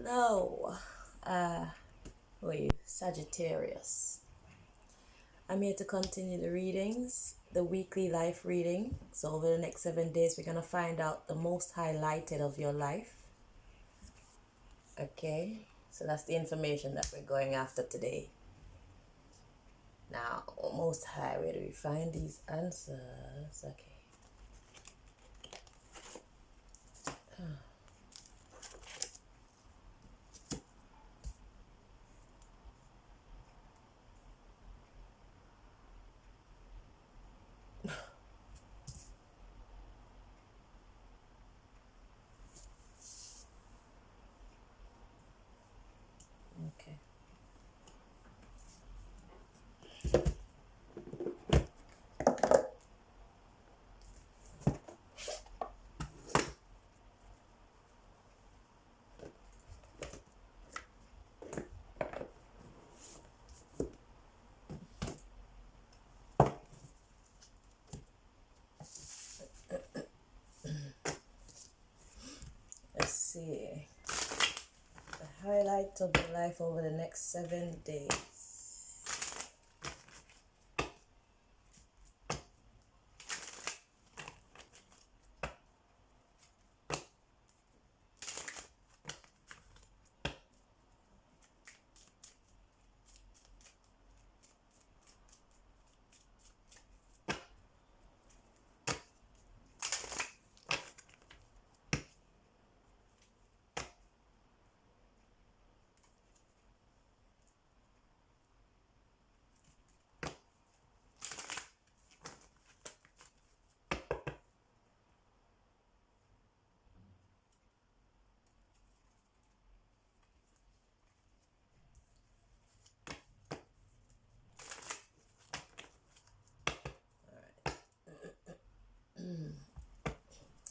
Hello, who are you? Sagittarius. I'm here to continue the readings, the weekly life reading. So over the next 7 days, we're going to find out the most highlighted of your life. Okay, so that's the information that we're going after today. Now, most high, where do we find these answers? Okay. Okay. Let's see. The highlight of your life over the next 7 days.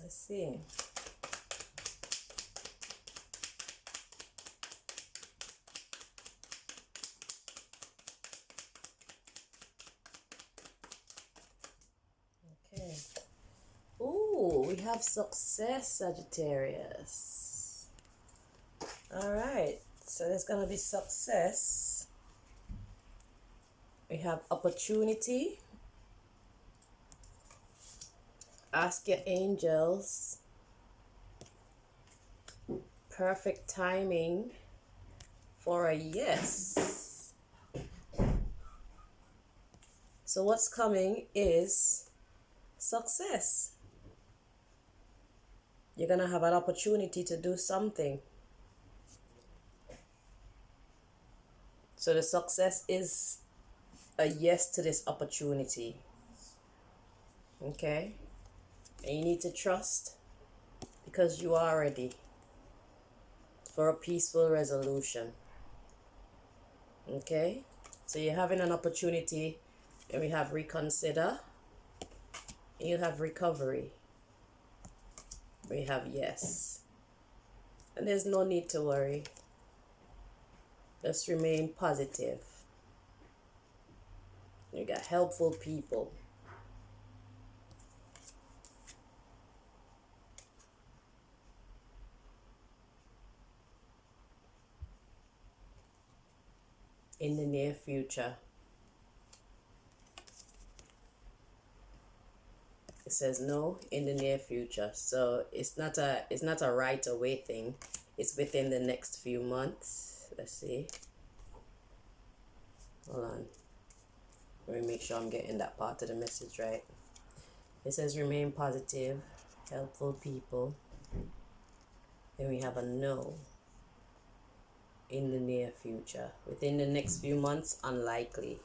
Let's see. Okay. Ooh, we have success, Sagittarius. All right. So there's going to be success. We have opportunity. Ask your angels. Perfect timing for a yes. So what's coming is success. You're going to have an opportunity to do something. So the success is a yes to this opportunity. Okay? And you need to trust because you are ready for a peaceful resolution. Okay? So you're having an opportunity, and we have reconsider. You have recovery. We have yes. And there's no need to worry. Just remain positive. You got helpful people. In the near future. It says no, in the near future. So it's not a right away thing. It's within the next few months. Let's see. Hold on. Let me make sure I'm getting that part of the message right. It says remain positive, helpful people. Then we have a no. In the near future. Within the next few months, unlikely.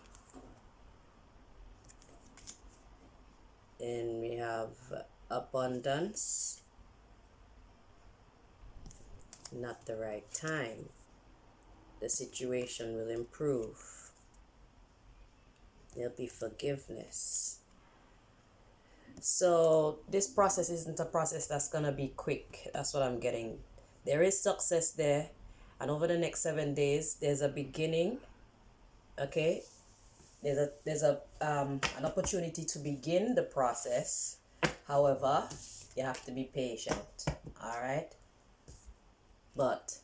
Then we have abundance. Not the right time. The situation will improve. There'll be forgiveness. So this process isn't a process that's going to be quick. That's what I'm getting. There is success there. And over the next 7 days, there's a beginning. Okay? There's an opportunity to begin the process. However, you have to be patient. All right? But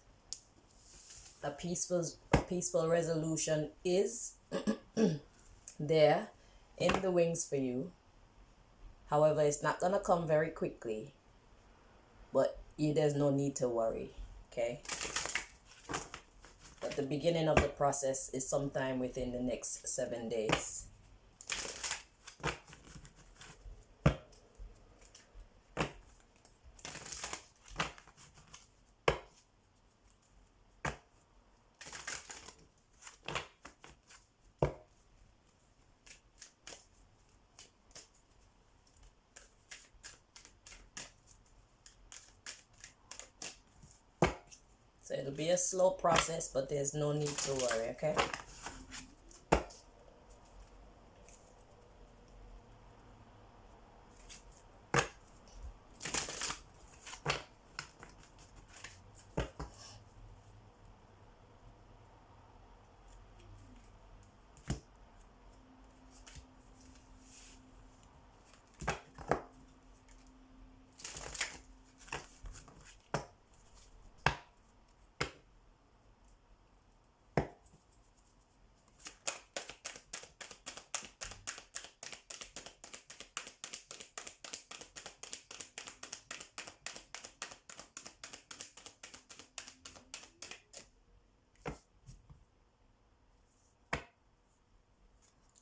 a peaceful resolution is there in the wings for you. However, it's not gonna come very quickly, but there's no need to worry, okay? But the beginning of the process is sometime within the next 7 days. So it'll be a slow process, but there's no need to worry, okay?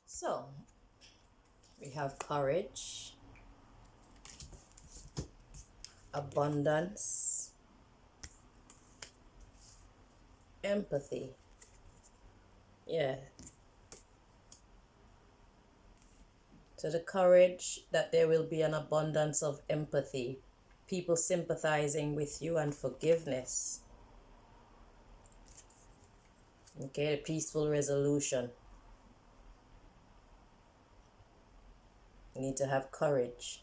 So, we have courage, abundance, empathy. Yeah. So the courage that there will be an abundance of empathy, people sympathizing with you, and forgiveness. Okay, the peaceful resolution. You need to have courage.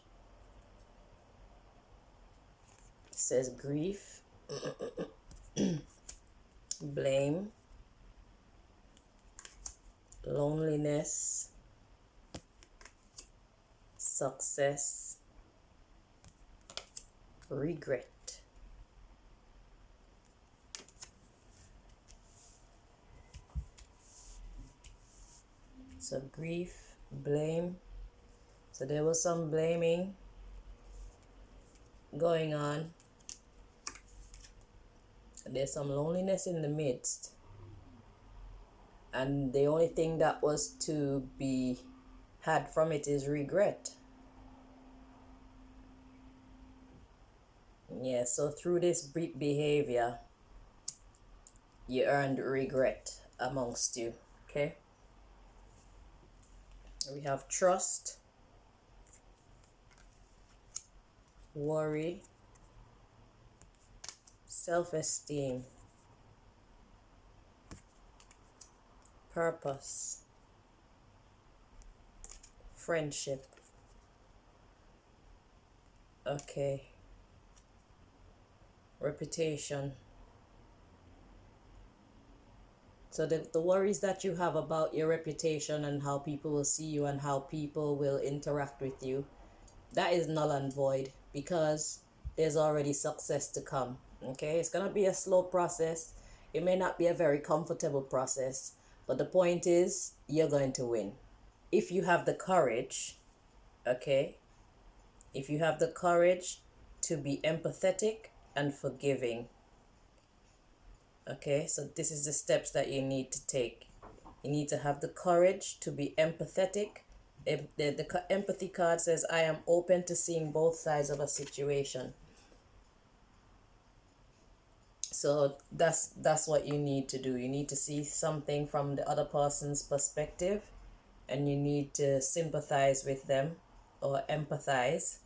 It says grief, blame, loneliness, success, regret. So grief, blame. So there was some blaming going on. There's some loneliness in the midst. And the only thing that was to be had from it is regret. Yeah, so through this behavior, you earned regret amongst you, okay? We have trust, worry, self-esteem, purpose, friendship, okay, reputation. So the worries that you have about your reputation and how people will see you and how people will interact with you, that is null and void because there's already success to come. Okay, it's gonna be a slow process. It may not be a very comfortable process, but the point is you're going to win if you have the courage. Okay, if you have the courage to be empathetic and forgiving. Okay, so this is the steps that you need to take. You need to have the courage to be empathetic. The empathy card says, I am open to seeing both sides of a situation. So that's what you need to do. You need to see something from the other person's perspective, and you need to sympathize with them or empathize.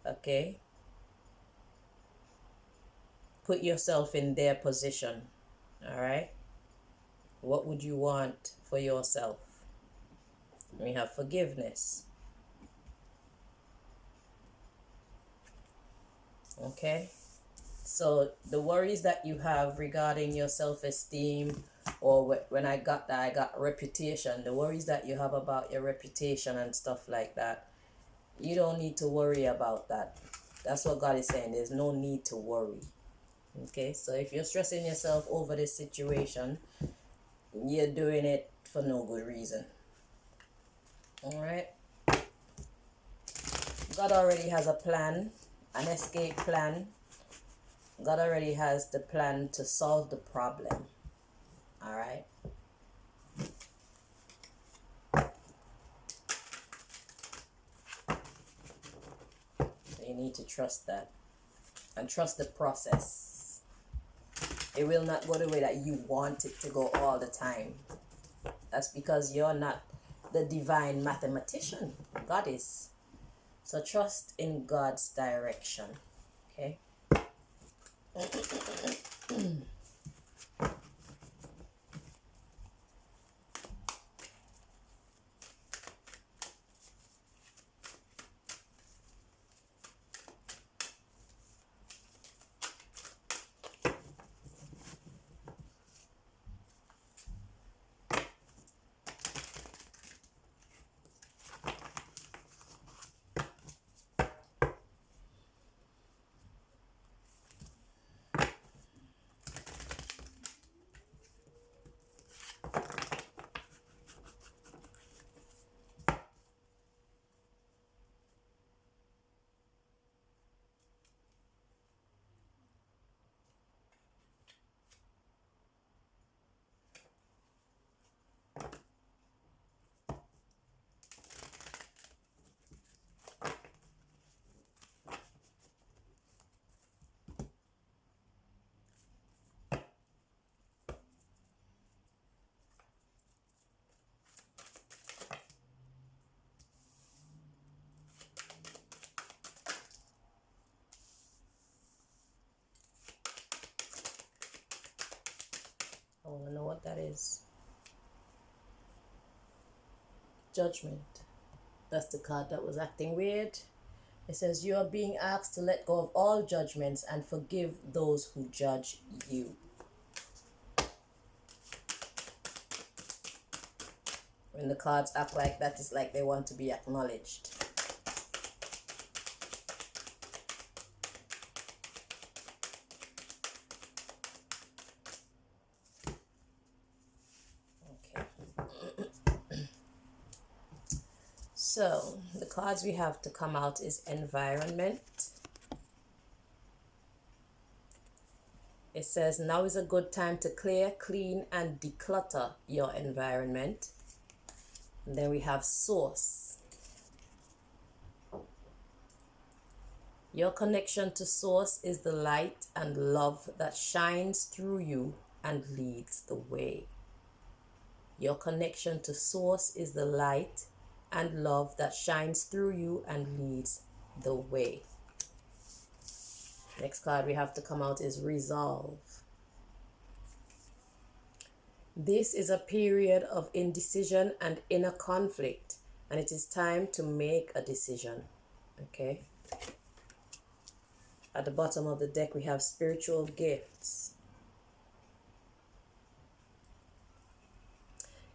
Okay, put yourself in their position. All right, what would you want for yourself? We have forgiveness. Okay, so the worries that you have regarding your self-esteem, or when I got that, I got reputation, the worries that you have about your reputation and stuff like that, you don't need to worry about that. That's what God is saying. There's no need to worry. Okay, so if you're stressing yourself over this situation, you're doing it for no good reason. All right. God already has a plan, an escape plan. God already has the plan to solve the problem. All right. So you need to trust that and trust the process. It will not go the way that you want it to go all the time. That's because you're not the divine mathematician. God is. So trust in God's direction. Okay. I want to know what that is. Judgment. That's the card that was acting weird. It says you are being asked to let go of all judgments and forgive those who judge you. When the cards act like that, it's like they want to be acknowledged. So, the cards we have to come out is environment. It says now is a good time to clear, clean, and declutter your environment. And then we have source. Your connection to source is the light and love that shines through you and leads the way. Your connection to source is the light and love that shines through you and leads the way. Next card we have to come out is resolve. This is a period of indecision and inner conflict, and it is time to make a decision. Okay. At the bottom of the deck we have spiritual gifts.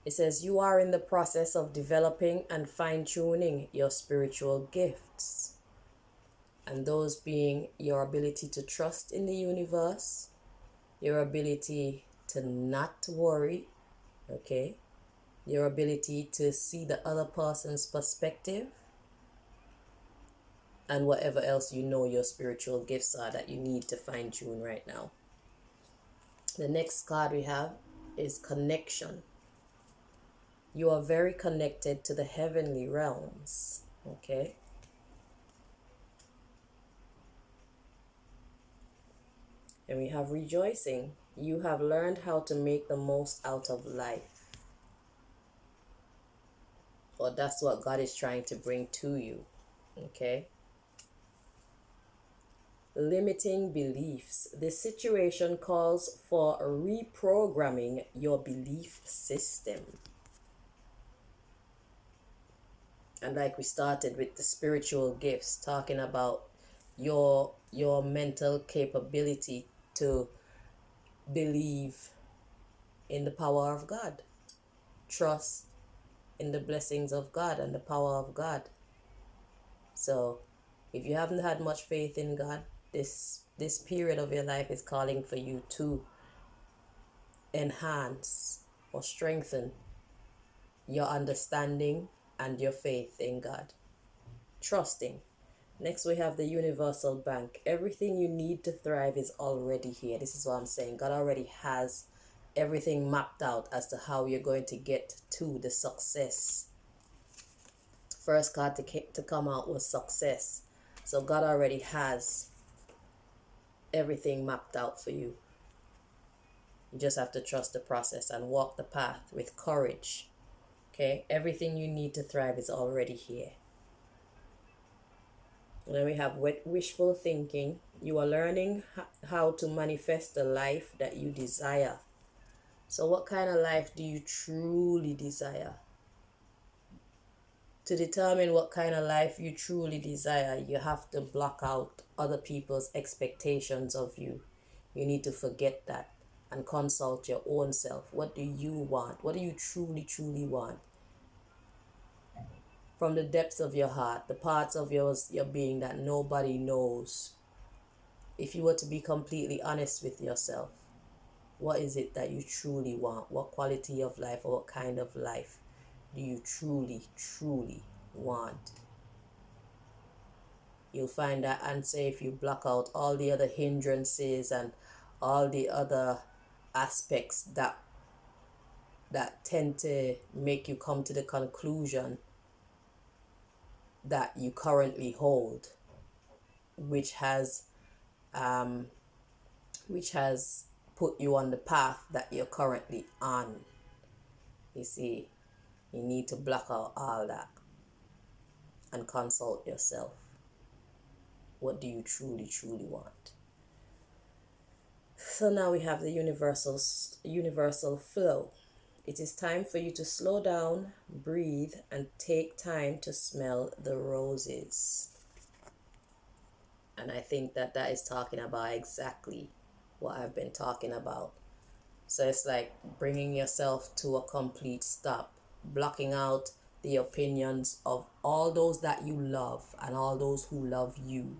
It says you are in the process of developing and fine-tuning your spiritual gifts. And those being your ability to trust in the universe, your ability to not worry, okay? Your ability to see the other person's perspective, and whatever else you know your spiritual gifts are that you need to fine-tune right now. The next card we have is connection. You are very connected to the heavenly realms, okay? And we have rejoicing. You have learned how to make the most out of life. Or that's what God is trying to bring to you, okay? Limiting beliefs. This situation calls for reprogramming your belief system. And like we started with the spiritual gifts, talking about your mental capability to believe in the power of God. Trust in the blessings of God and the power of God. So if you haven't had much faith in God, this This period of your life is calling for you to enhance or strengthen your understanding and your faith in God. Trusting. Next, we have the universal bank. Everything you need to thrive is already here. This is what I'm saying. God already has everything mapped out as to how you're going to get to the success. First card to come out was success. So God already has everything mapped out for you. You just have to trust the process and walk the path with courage. Okay? Everything you need to thrive is already here. And then we have wishful thinking. You are learning how to manifest the life that you desire. So what kind of life do you truly desire? To determine what kind of life you truly desire, you have to block out other people's expectations of you. You need to forget that and consult your own self. What do you want? What do you truly, truly want? From the depths of your heart, the parts of your being that nobody knows. If you were to be completely honest with yourself, what is it that you truly want? What quality of life or what kind of life do you truly, truly want? You'll find that answer if you block out all the other hindrances and all the other aspects that tend to make you come to the conclusion that you currently hold, which has put you on the path that you're currently on. You see, you need to block out all that and consult yourself. What do you truly, truly want? So now we have the universal flow. It is time for you to slow down, breathe, and take time to smell the roses. And I think that is talking about exactly what I've been talking about. So it's like bringing yourself to a complete stop, blocking out the opinions of all those that you love and all those who love you,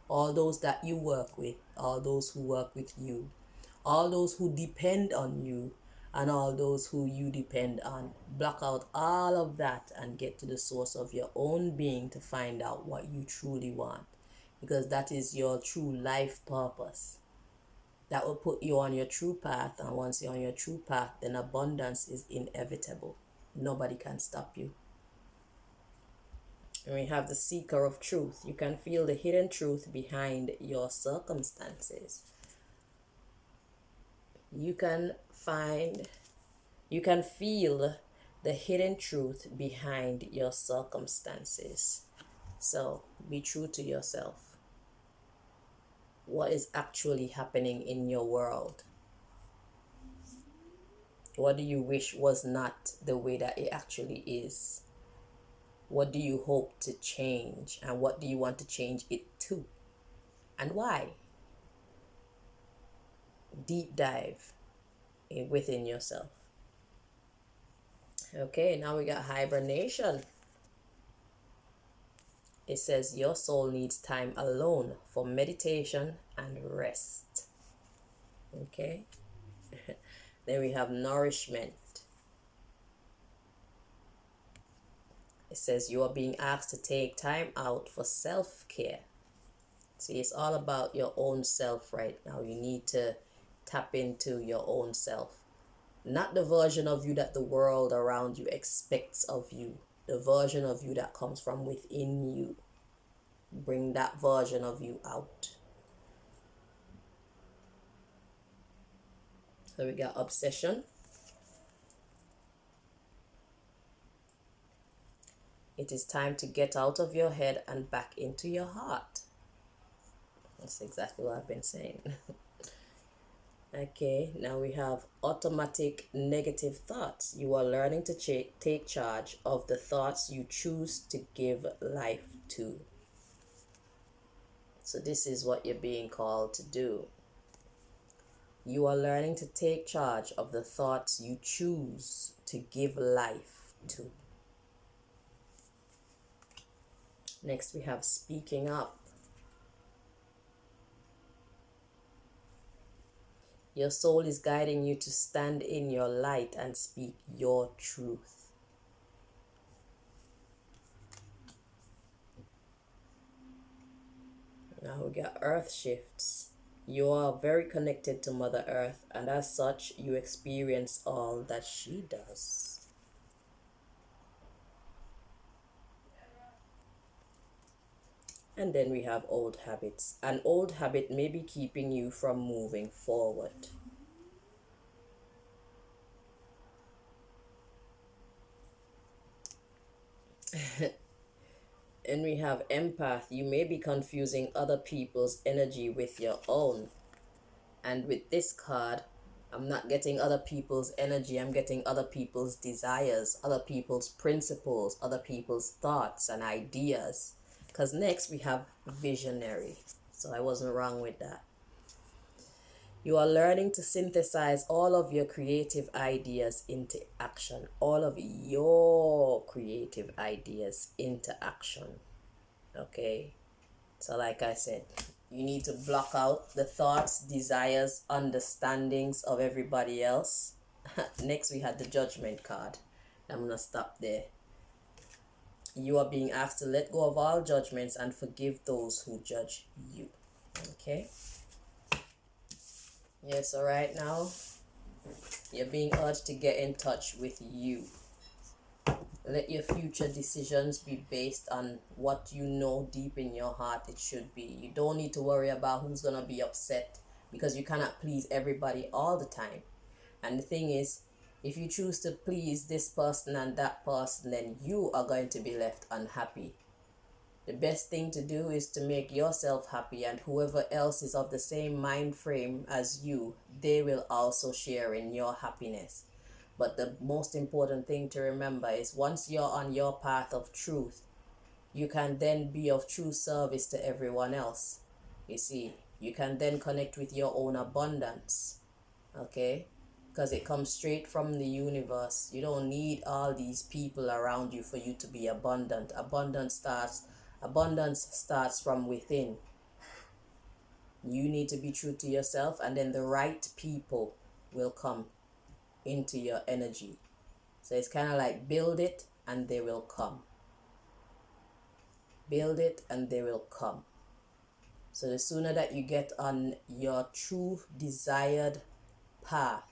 all those that you work with, all those who work with you, all those who depend on you, and all those who you depend on. Block out all of that and get to the source of your own being to find out what you truly want, because that is your true life purpose. That will put you on your true path, and once you're on your true path, then abundance is inevitable. Nobody can stop you. And we have the seeker of truth. You can feel the hidden truth behind your circumstances. You can feel the hidden truth behind your circumstances. So be true to yourself. What is actually happening in your world? What do you wish was not the way that it actually is? What do you hope to change? And what do you want to change it to? And why? Deep dive within yourself. Okay, now we got hibernation. It says your soul needs time alone for meditation and rest. Okay. Then we have nourishment. It says you are being asked to take time out for self-care. See, it's all about your own self right now. You need to tap into your own self. Not the version of you that the world around you expects of you. The version of you that comes from within you. Bring that version of you out. So we got obsession. It is time to get out of your head and back into your heart. That's exactly what I've been saying. Okay, now we have automatic negative thoughts. You are learning to take charge of the thoughts you choose to give life to. So this is what you're being called to do. You are learning to take charge of the thoughts you choose to give life to. Next we have speaking up. Your soul is guiding you to stand in your light and speak your truth. Now we got earth shifts. You are very connected to Mother Earth, and as such, you experience all that she does. And then we have old habits. An old habit may be keeping you from moving forward. And we have empath. You may be confusing other people's energy with your own. And with this card, I'm not getting other people's energy. I'm getting other people's desires, other people's principles, other people's thoughts and ideas. Because next we have visionary. So I wasn't wrong with that. You are learning to synthesize all of your creative ideas into action. All of your creative ideas into action. Okay? So like I said, you need to block out the thoughts, desires, understandings of everybody else. Next, we had the judgment card. I'm going to stop there. You are being asked to let go of all judgments and forgive those who judge you. Okay? Yeah, so right now, you're being urged to get in touch with you. Let your future decisions be based on what you know deep in your heart it should be. You don't need to worry about who's going to be upset, because you cannot please everybody all the time. And the thing is, if you choose to please this person and that person, then you are going to be left unhappy. The best thing to do is to make yourself happy, and whoever else is of the same mind frame as you, they will also share in your happiness. But the most important thing to remember is, once you're on your path of truth, you can then be of true service to everyone else. You see, you can then connect with your own abundance. Okay? Because it comes straight from the universe. You don't need all these people around you for you to be abundant. Abundance starts from within. You need to be true to yourself, and then the right people will come into your energy. So it's kind of like build it and they will come. Build it and they will come. So the sooner that you get on your true desired path,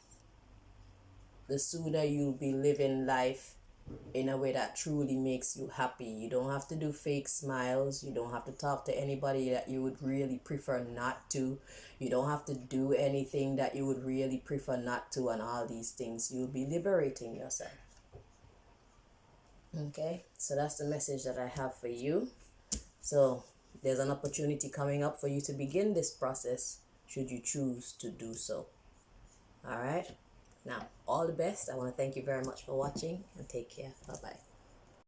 the sooner you'll be living life in a way that truly makes you happy. You don't have to do fake smiles. You don't have to talk to anybody that you would really prefer not to. You don't have to do anything that you would really prefer not to, and all these things. You'll be liberating yourself. Okay, so that's the message that I have for you. So there's an opportunity coming up for you to begin this process, should you choose to do so. All right. Now, all the best. I want to thank you very much for watching, and take care. Bye-bye.